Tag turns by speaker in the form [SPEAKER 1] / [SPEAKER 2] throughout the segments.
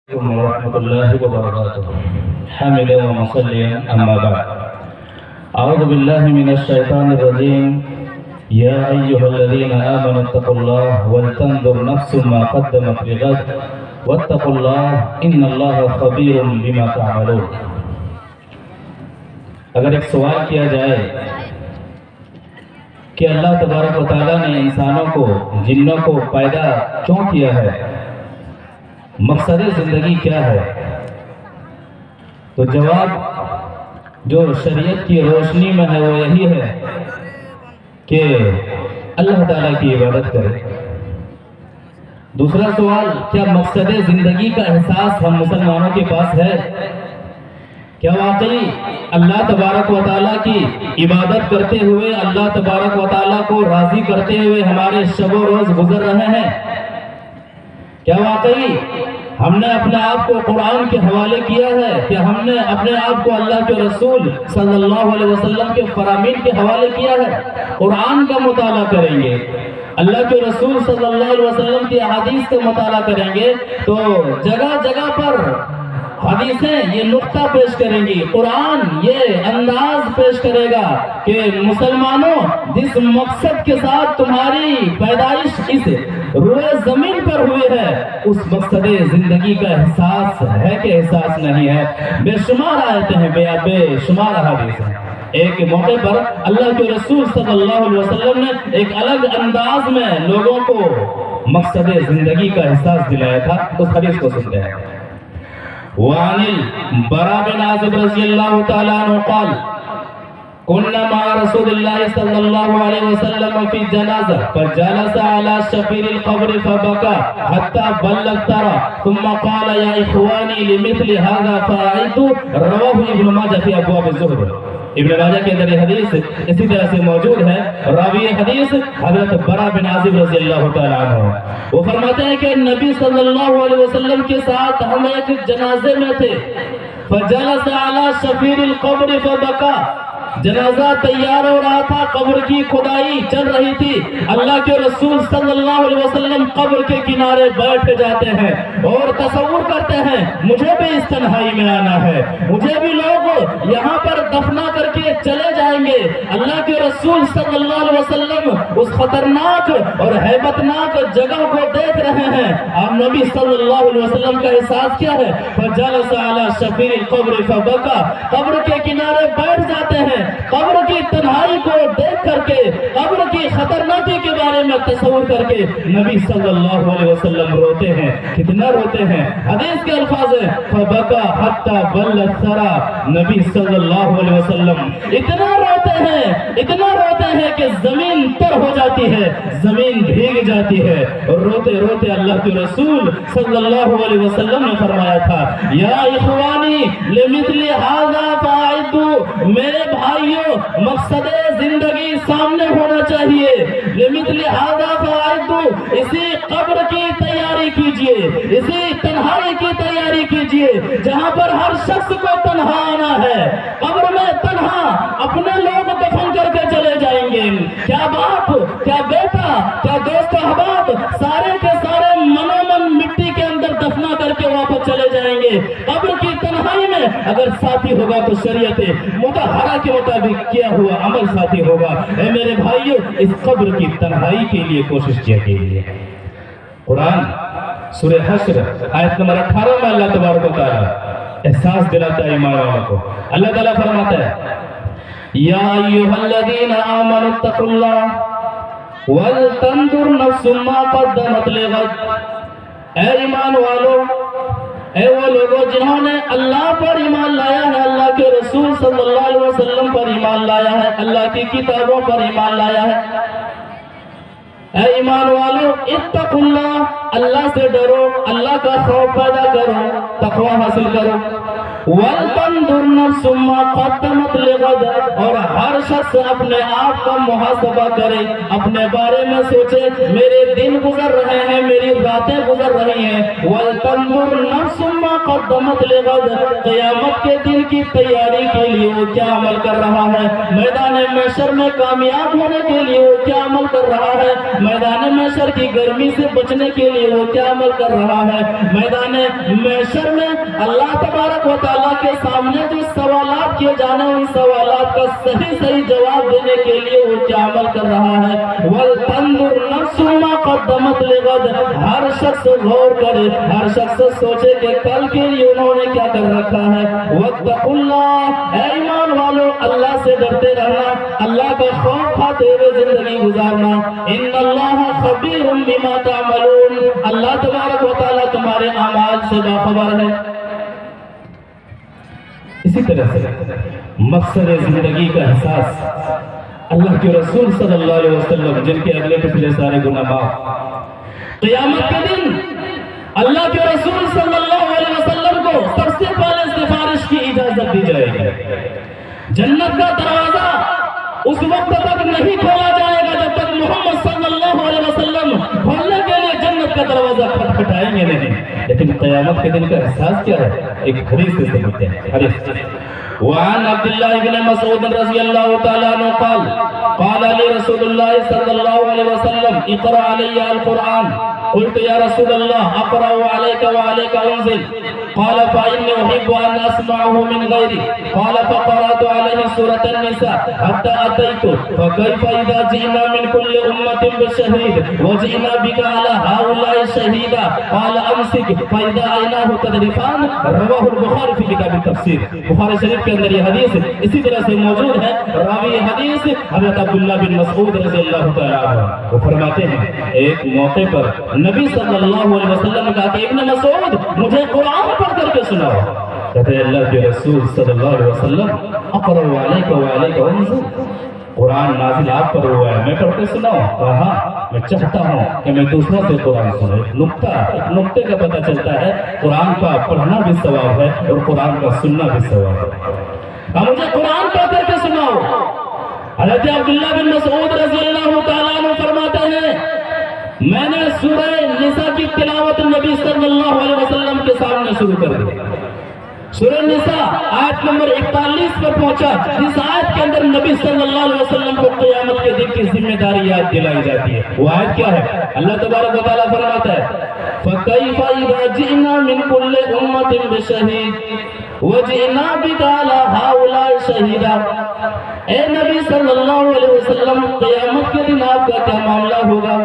[SPEAKER 1] عليكم ورحمة الله وبركاته. حمدا ومصليا أما بعد. أعوذ بالله من الشيطان الرجيم. يا أيها الذين آمنوا اتقوا الله ولتنظر نفس ما قدمت لغد واتقوا الله إن الله خبير بما تعملون. اگر ایک سوال کیا جائے کہ اللہ تبارک و تعالیٰ نے انسانوں کو جنوں کو پیدا کیوں کیا ہے، مقصد زندگی کیا ہے، تو جواب جو شریعت کی روشنی میں ہے وہ یہی ہے کہ اللہ تعالیٰ کی عبادت کرے۔ دوسرا سوال، کیا مقصد زندگی کا احساس ہم مسلمانوں کے پاس ہے؟ کیا واقعی اللہ تبارک و تعالیٰ کی عبادت کرتے ہوئے، اللہ تبارک و تعالیٰ کو راضی کرتے ہوئے ہمارے شب و روز گزر رہے ہیں؟ کیا واقعی ہم نے اپنے آپ کو قرآن کے حوالے کیا ہے؟ کہ ہم نے اپنے آپ کو اللہ کے رسول صلی اللہ علیہ وسلم کے فرامین کے حوالے کیا ہے؟ قرآن کا مطالعہ کریں گے، اللہ کے رسول صلی اللہ علیہ وسلم کی احادیث کا مطالعہ کریں گے تو جگہ جگہ پر حدیثیں یہ نقطہ پیش کریں گی، قرآن یہ انداز پیش کرے گا کہ مسلمانوں، جس مقصد کے ساتھ تمہاری پیدائش اس روئے زمین پر ہوئی ہے، اس مقصد زندگی کا احساس ہے کہ احساس نہیں ہے؟ بے شمار آیتیں ہیں، بے شمار احادیث ہیں۔ ایک موقع پر اللہ کے رسول صلی اللہ علیہ وسلم نے ایک الگ انداز میں لوگوں کو مقصد زندگی کا احساس دلایا تھا۔ اس حدیث کو سنتے ہیں۔ وعن البراء بن عازب رضی اللہ تعالیٰ عنہ قال كنا مع رسول الله صلى الله عليه وسلم في جنازة فجلس على شفير القبر فبكى حتى بل الثرى ثم قال يا إخواني لمثل هذا فأعدوا. رواه ابن ماجہ في ابواب الزہد۔ ابن ماجہ کے اندر یہ حدیث اسی طرح سے موجود ہے۔ راوی حدیث حضرت براء بن عازب رضی اللہ تعالیٰ عنہ، وہ فرماتے ہیں کہ نبی صلی اللہ علیہ وسلم کے ساتھ ہم ایک جنازے میں تھے، فجلس على شفير القبر فبكى، جنازہ تیار ہو رہا تھا، قبر کی کھدائی چل رہی تھی، اللہ کے رسول صلی اللہ علیہ وسلم قبر کے کنارے بیٹھ جاتے ہیں اور تصور کرتے ہیں مجھے بھی اس تنہائی میں آنا ہے، مجھے بھی لوگ یہاں پر دفنا کر کے چلے جائیں گے۔ اللہ کے رسول صلی اللہ علیہ وسلم اس خطرناک اور ہیبتناک جگہ کو دیکھ رہے ہیں، اور نبی صلی اللہ علیہ وسلم کا احساس کیا ہے؟ فجلس علی شفیر القبر فبکا، قبر کے کنارے بیٹھ جاتے ہیں، قبر کی تنہائی کو دیکھ کر کے، قبر کی خطرناکی کے بارے میں تصور کر کے نبی صلی اللہ علیہ وسلم روتے ہیں۔ کتنا روتے ہیں؟ حدیث کے الفاظ ہیں فبکا حتی بل الثری، نبی صلی اللہ علیہ وسلم اتنا روتے ہیں کہ زمین تر ہو جاتی ہے، زمین بھیگ جاتی ہے، اور روتے روتے اللہ کے رسول صلی اللہ علیہ وسلم نے فرمایا تھا یا اخوانی لمثل ھذا فاعدوا، میرے بھائیوں مقصد زندگی سامنے ہونا چاہیے، لمثل ھذا فاعدوا، اسی قبر کی تیاری کیجئے، اسی تنہائی کی تیاری کیجئے جہاں پر ہر شخص کو تنہا آنا ہے، قبر میں تنہا اپنے لوگ دفن کر کے چلے جائیں گے، کیا باپ، کیا بیٹا، کیا دوست احباب، سارے کے سارے منومن مٹی کے اندر دفنا کر کے واپس چلے جائیں گے۔ قبر کی تنہائی میں اگر ساتھی ہوگا تو شریعت مطہرہ کے مطابق کیا ہوا عمل ساتھی ہوگا۔ اے میرے بھائیو، اس قبر کی تنہائی کے لیے کوشش کیا کیجیے۔ قرآن سورہ حشر آیت نمبر 18 میں اللہ تبارک و تعالیٰ احساس دلاتا ہے ایمان والوں کو۔ اللہ تعالیٰ فرماتا ہے یا ایھا الذین آمنوا اتقوا اللہ ولتنظر نفس ما قدمت لغد، اے ایمان والو، اے وہ لوگوں جنہوں نے اللہ پر ایمان لایا ہے، اللہ کے رسول صلی اللہ علیہ وسلم پر ایمان لایا ہے، اللہ کی کتابوں پر ایمان لایا ہے، اے ایمان والو اتقوا اللہ، اللہ سے ڈرو، اللہ کا خوف پیدا کرو، تقوی حاصل کرو، وَلْتَنْظُرْ نَفْسٌ مَّا قَدَّمَتْ لِغَدٍ، اور ہر شخص اپنے آپ کا محاسبہ کرے، اپنے بارے میں سوچے میرے دن گزر رہے ہیں، میری راتیں گزر رہی ہیں، وَلْتَنْظُرْ نَفْسٌ مَّا قدمت لغد، قیامت کے دن کی تیاری کے لیے وہ کیا عمل کر رہا ہے، میدان محشر میں کامیاب ہونے کے لیے وہ کیا عمل کر رہا ہے، میدان محشر کی گرمی سے بچنے کے لیے وہ کیا عمل کر رہا ہے، میدان محشر میں اللہ تبارک و تعالیٰ کے سامنے جو سوالات کیے جانے ان سوالات کا صحیح جواب دینے کے لیے وہ کیا عمل کر رہا ہے۔ وَلْتَنْظُرْ نَفْسٌ مَا قَدَّمَتْ لِغَدٍ، ہر شخص غور کرے، ہر شخص سوچے کہ کل کے لیے انہوں نے کیا کر رکھا ہے۔ وَاتَّقُوا اللَّهَ، اے ایمان والو اللہ سے ڈرتے رہنا، اللہ کا خوف کھاتے ہوئے زندگی گزارنا۔ إِنَّ اللَّهَ خَبِيرٌ بِمَا تَعْمَلُونَ، اللہ تبارک و تعالیٰ تمہارے اعمال سے باخبر ہے۔ اسی طرح سے مقصد زندگی کا احساس، اللہ کے رسول صلی اللہ علیہ وسلم جن کے اگلے پچھلے سارے گناہ معاف، قیامت کے دن اللہ کے رسول صلی اللہ علیہ وسلم کو سب سے پہلے سفارش کی اجازت دی جائے گی۔ جنت کا دروازہ اس وقت تک نہیں کھولا جائے گا جب تک محمد صلی اللہ علیہ وسلم کھولنے کے لیے جنت کا دروازہ کھٹکھٹائیں گے نہیں۔ لیکن قیامت کے دن کا احساس کیا ہے، ایک حدیث سے سمجھتے ہیں۔ حدیث وعن عبد الله بن مسعود رضي الله تعالى عنه قال لي رسول الله صلى الله عليه وسلم اقرأ علي القرآن، قلت يا رسول الله أقرأ عليك وعليك أنزل، قال فإني أحب أن أسمعه من غيري، قال فقرأت عليه سورة النساء حتى أتيت فكيف إذا جئنا من كل أمة بشهيد وجئنا بك على هؤلاء شهيدا، قال أمسك فإذا عيناه تذرفان، رواه البخاري في كتاب التفسير۔ بخاری شریف کے اندر یہ حدیث اسی طرح سے موجود ہے۔ راوی حدیث حضرت عبداللہ بن مسعود رضی اللہ تعالیٰ عنہ، وہ فرماتے ہیں ایک موقع پر نبی صلی اللہ علیہ وسلم نے کہا کہ ابن مسعود مجھے قرآن پڑھ کر کے سناؤ۔ کہتے ہیں اللہ کے رسول صلی اللہ علیہ وسلم اقرأ علیک وعلیک انزل، قرآن نازل آپ پر ہوا ہے، میں پڑھ کے سناؤں؟ کہا میں چاہتا ہوں کہ میں دوسروں سے قرآن سنوں۔ ایک نقطے کا پتہ چلتا ہے قرآن کا پڑھنا بھی ثواب ہے اور قرآن کا سننا بھی ثواب ہے۔ اب مجھے قرآن پڑھ کر کے سناؤ۔ حضرت عبداللہ بن مسعود رضی اللہ تعالیٰ عنہ فرماتے ہیں میں نے سورہ نساء کی تلاوت نبی صلی اللہ علیہ وسلم کے سامنے شروع کر دی۔ سورہ نساء آیت نمبر 41 پر پہنچا، جس آیت کے اندر نبی صلی اللہ علیہ وسلم کو قیامت کے دن کی ذمہ داری یاد دلائی جاتی ہے۔ وہ آیت کیا ہے؟ اللہ تبارک و تعالیٰ فرماتا ہے فَكَيْفَ إِذَا جِئْنَا مِن كُلِّ أُمَّةٍ بِشَهِيدٍ وَجِئْنَا بِكَ عَلَى هَؤُلَاءِ شَهِيدًا، اے نبی صلی اللہ علیہ وسلم قیامت کے دن آپ کا کیا معاملہ ہوگا؟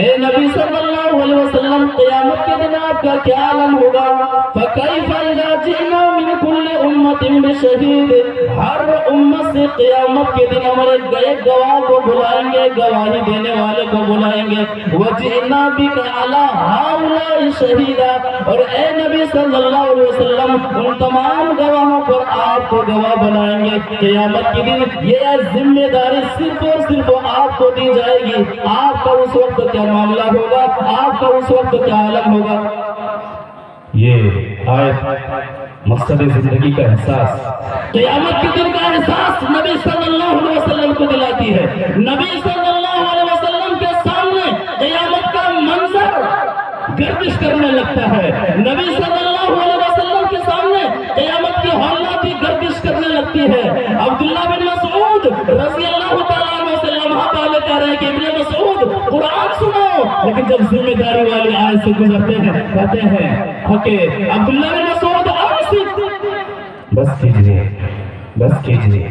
[SPEAKER 1] اے نبی صلی اللہ علیہ وسلم قیامت کے دن آپ کا کیا عالم ہوگا؟ فَكَيْفَ إِذَا جِئْنَا مِن كُلِّ أُمَّةٍ بِشَهِيدٍ، ہر امت سے قیامت کے دن ہمارے گئے گواہ کو بلائیں گے، گواہی دینے والے کو بلائیں گے۔ وَجِئْنَا بِكَ عَلَى هَؤُلَاءِ شَهِيدًا، اور اے نبی صلی اللہ علیہ وسلم ان تمام گواہوں پر آپ کو گواہ بنائیں گے۔ قیامت کے دن یہ ذمہ داری صرف اور صرف آپ کو دی جائے گی۔ آپ کا اس وقت کیا معاملہ ہوگا، آپ کا اس وقت کیا عالم ہوگا؟ یہ آیت مقصد زندگی کا احساس، قیامت کے دن کا احساس نبی صلی اللہ علیہ وسلم کو دلاتی ہے۔ نبی صلی اللہ علیہ وسلم کے سامنے قیامت کا منظر گردش کرنے لگتا ہے۔ نبی صلی اللہ علیہ وسلم کے سامنے قیامت کی حالات بھی گردش کرنے لگتی ہے۔ عبداللہ بن مسعود رضی اللہ تعالیٰ عنہ سے لمحہ پہلے کہہ رہے ہیں کہ ابن مسعود قرآن سناؤ، لیکن جب ذمہ داری والی آیت سے گزرتے ہیں کہتے ہیں کہ عبداللہ بن مسعود بس کیجئے،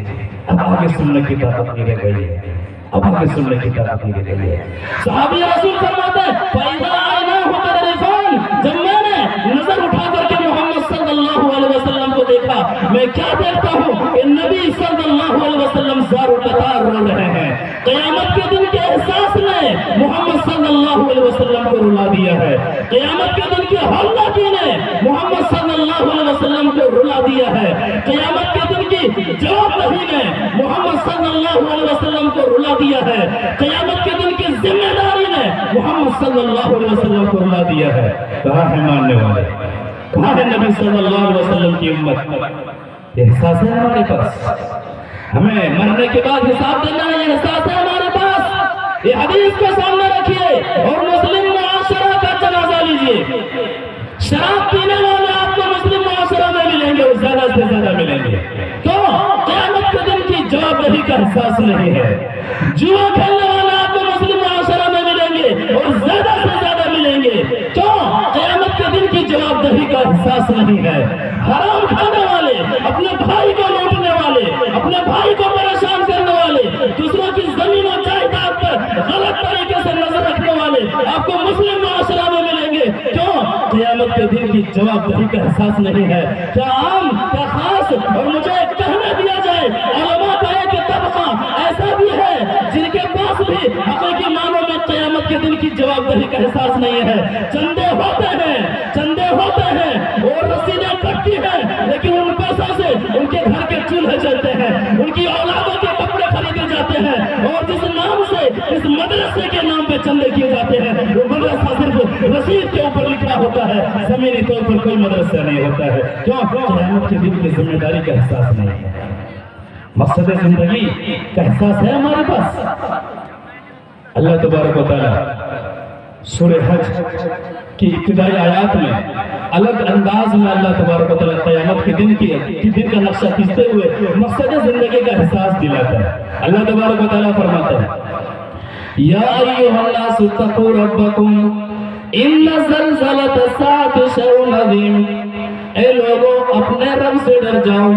[SPEAKER 1] اب آگے سننے کی طاقت نہیں رہ گئی ہے، اب آگے سننے کی طاقت نہیں رہ گئی ہے۔ صحابی رسول فرماتے ہیں فَإِذَا عَيْنَاهُ تَذْرِفَانِ، جب میں نے نظر اٹھا کر کے محمد صلی اللہ علیہ وسلم کو دیکھا، میں کیا دیکھتا ہوں کہ نبی صلی اللہ علیہ وسلم زار و قطار رو رہے ہیں۔ قیامت کے دن کے احساس نے محمد صلی اللہ علیہ وسلم کو رلا دیا ہے۔ قیامت کے دن کی ہولناکی نے محمد صلی اللہ علیہ وسلم کو رلا دیا ہے۔ قیامت کے دن کی جواب نہیں نے محمد صلی اللہ علیہ وسلم کو رلا دیا ہے۔ قیامت کے دن کی ذمہ داری نے محمد صلی اللہ علیہ وسلم کو رلا دیا ہے۔ کہاں ہے ماننے والے، کہاں ہے نبی صلی اللہ علیہ وسلم کی امت؟ احساس ہے ہمارے پاس، ہمیں مرنے کے بعد حساب دینا ہے، یہ احساس ہے ہمارے پاس؟ یہ حدیث کو سامنے رکھیے اور مسلم معاشرہ کا جنازہ لیجئے۔ شراب پینے والے آپ کو احساس نہیں ہے۔ جوا کھیلنے والے آپ کو مسلم معاشرہ میں ملیں گے اور زیادہ سے زیادہ ملیں گے۔ کیوں؟ قیامت کے دن کی جواب دہی کا احساس نہیں ہے۔ حرام کھانے والے، اپنے بھائی کو لوٹنے والے، اپنے بھائی کو پریشان کرنے والے، دوسروں کی زمین و جائیداد پر غلط طریقے سے نظر رکھنے والے آپ کو مسلم معاشرہ میں ملیں گے۔ کیوں؟ قیامت کے دن کی جواب دہی کا احساس نہیں ہے۔ کیا عام، کیا خاص؟ اور مجھے کہنا دیا جائے، علماء کا ایک طبقہ ایسا بھی ہے جن کے پاس بھی حقیقی معنوں میں قیامت کے دن کی جواب دہی کا احساس نہیں ہے۔ چندے ہوتے ہیں اور رسیدیں کٹتی ہیں، لیکن ان پیسوں سے ان کے گھر کے چولہے چلتے ہیں، ان کی اولادوں کے کپڑے خریدے جاتے ہیں، اور جس نام سے اس مدرسے کے نام پہ چندے کیے جاتے ہیں وہ مدرسہ صرف رسید کے اوپر لکھا ہوتا ہے، زمینی طور پر کوئی مدرسہ نہیں ہوتا ہے۔ کیوں؟ قیامت کے دن کی ذمہ داری کا احساس نہیں ہے، مقصد زندگی کا احساس ہے ہمارے پاس۔ اللہ تبارک و تعالی سورہ حج کی ابتدائی آیات میں الگ انداز میں اللہ تبارک و تعالی قیامت کے دن کا نقشہ کھینچتے ہوئے مقصد زندگی کا احساس دلاتا ہے۔ اللہ تبارک و تعالی فرماتا ہے، یا ایھا الناس اتقوا ربکم ان زلزلۃ الساعۃ شیء عظیم۔ اے لوگوں اپنے رب سے ڈر جاؤ،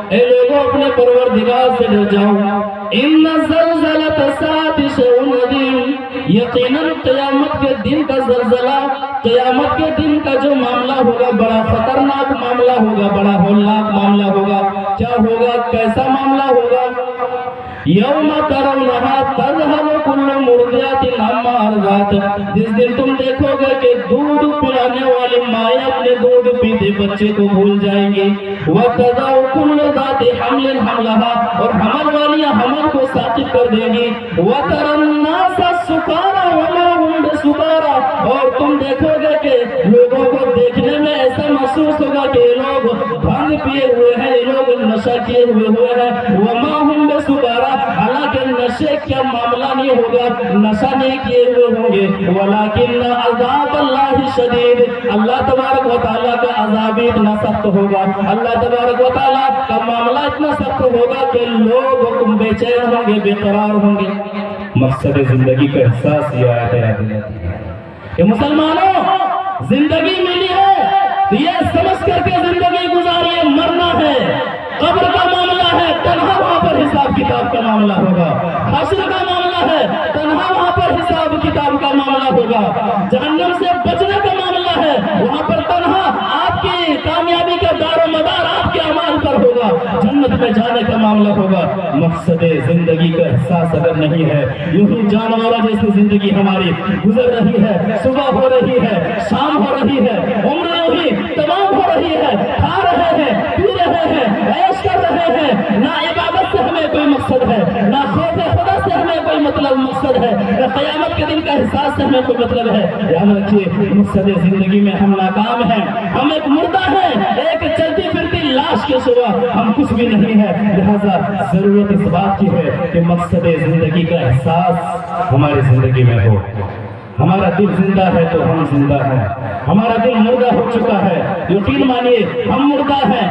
[SPEAKER 1] اے لوگوں اپنے پروردگار سے ڈر جاؤ۔ ان زلزلۃ الساعۃ شیء عظیم، یقیناً قیامت کے دن کا زلزلہ، قیامت کے دن کا جو معاملہ ہوگا بڑا خطرناک معاملہ ہوگا، بڑا ہولناک معاملہ ہوگا۔ کیا ہوگا؟ کیسا معاملہ ہوگا؟ یوم ترونہا تذہل کل مرضعۃ عما ارضعت، جس دن تم دیکھو گے کہ دودھ پلانے والی مائیں اپنے دودھ پیتے بچے کو بھول جائیں گی۔ وتضع کل ذات حمل حملها، اور حمل والیاں حمل کو ساقط کر دیں گی۔ وتری الناس سکارى وما هم بسکارى، اور تم دیکھو گے کہ لوگوں کو دیکھنے میں ایسا محسوس ہوگا کہ یہ لوگ بھنگ پیے ہوئے ہیں، یہ لوگ نشہ کیے ہوئے ہیں۔ وما هم بسکارى، حالانکہ نشے کا معاملہ نہیں ہوگا، نشہ نہیں کیے ہوئے ہوں گے۔ ولیکن عذاب اللہ شدید، اللہ تبارک و تعالیٰ کا عذاب اتنا سخت ہوگا، اللہ تبارک و تعالیٰ کا معاملہ اتنا سخت ہوگا کہ لوگ بے چین ہوں گے، بے قرار ہوں گے۔ مقصد زندگی کا احساس یہ آیت دلاتی ہے کہ مسلمانوں، زندگی ملی ہے تو یہ سمجھ کر کے زندگی گزاریے، مرنا ہے، قبر کا معاملہ ہے، تنہا وہاں پر حساب کتاب کا معاملہ ہوگا، حشر کا معاملہ ہے، تنہا وہاں پر حساب کتاب کا معاملہ ہوگا، جہنم سے بچنے کا معاملہ ہے، وہاں پر تنہا آپ کی کامیابی کا دار و مدار آپ کے اعمال پر ہوگا، جنت میں جانے کا معاملہ ہوگا۔ مقصد زندگی کا احساس اگر نہیں ہے، یوں ہی جانوروں جیسی زندگی ہماری گزر رہی ہے، صبح ہو رہی ہے، شام ہو رہی ہے، عمر یوں ہی تمام ہو رہی ہے، کھا رہے ہیں، پی رہے ہیں، عیش کر رہے ہیں، نہ عبادت سے ہمیں کوئی مقصد ہے، نہ خوف خدا سے ہمیں کوئی مقصد ہے، نہ قیامت کے دن کا احساس سے ہمیں کوئی مطلب ہے۔ یاد رکھیے، مقصد زندگی میں ہم ناکام ہیں، ہم ایک مردہ ہیں، ایک چلتی پھرتی لاش کے سوا ہم کچھ بھی نہیں ہے۔ لہذا ضرورت اس بات کی ہے کہ مقصد زندگی کا احساس ہماری زندگی میں ہو۔ ہمارا دل زندہ ہے تو ہم زندہ ہیں، ہمارا دل مردہ ہو چکا ہے، یقین مانیے ہم مردہ ہیں،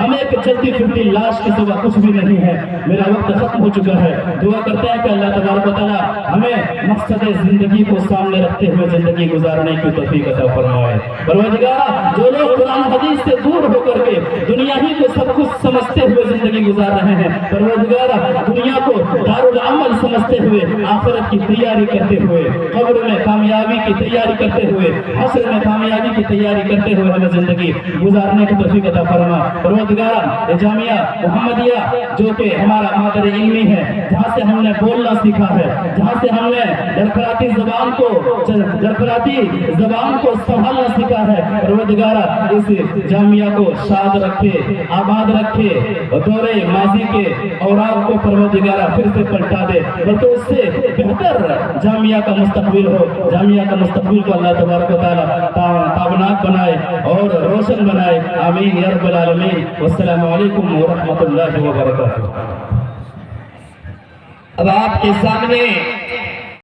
[SPEAKER 1] ہم ایک چلتی پھرتی لاش کے سوا کچھ بھی نہیں ہے۔ میرا وقت ختم ہو چکا ہے، دعا کرتے ہیں کہ اللہ تبارک و تعالیٰ ہمیں مقصد زندگی کو سامنے رکھتے ہوئے زندگی گزارنے کی توفیق عطا فرمائے۔ پروردگارا، جو لوگ قرآن حدیث سے دور ہو کر کے دنیا ہی کو سب کچھ سمجھتے ہوئے زندگی گزار رہے ہیں، پروردگارا دنیا کو دارالعمل سمجھتے ہوئے، آخرت کی تیاری کرتے ہوئے، قبر میں کامیابی کی تیاری کرتے ہوئے، حشر میں کامیابی کی تیاری کرتے ہوئے ہمیں زندگی گزارنے کی توفیق عطا فرما۔ پروردگارا، جامعہ محمدیہ جو کہ ہمارا مادر علمی ہے، جہاں سے ہم نے بولنا سیکھا ہے، جہاں سے ہم نے لڑکھڑاتی زبان کو سنبھالنا سیکھا ہے، پروردگارا اس جامعہ کو شاد رکھے، آباد رکھے، دورے ماضی کے اوراق کو پروردگارا پھر سے پلٹا دے، بلکہ اس سے بہتر جامعہ کا مستقبل ہو۔ جامعہ کا مستقبل کو اللہ تبارک و تعالیٰ تابناک بنائے اور روشن بنائے، آمین یا رب العالمین۔ والسلام علیکم ورحمۃ اللہ وبرکاتہ۔
[SPEAKER 2] اب آپ کے سامنے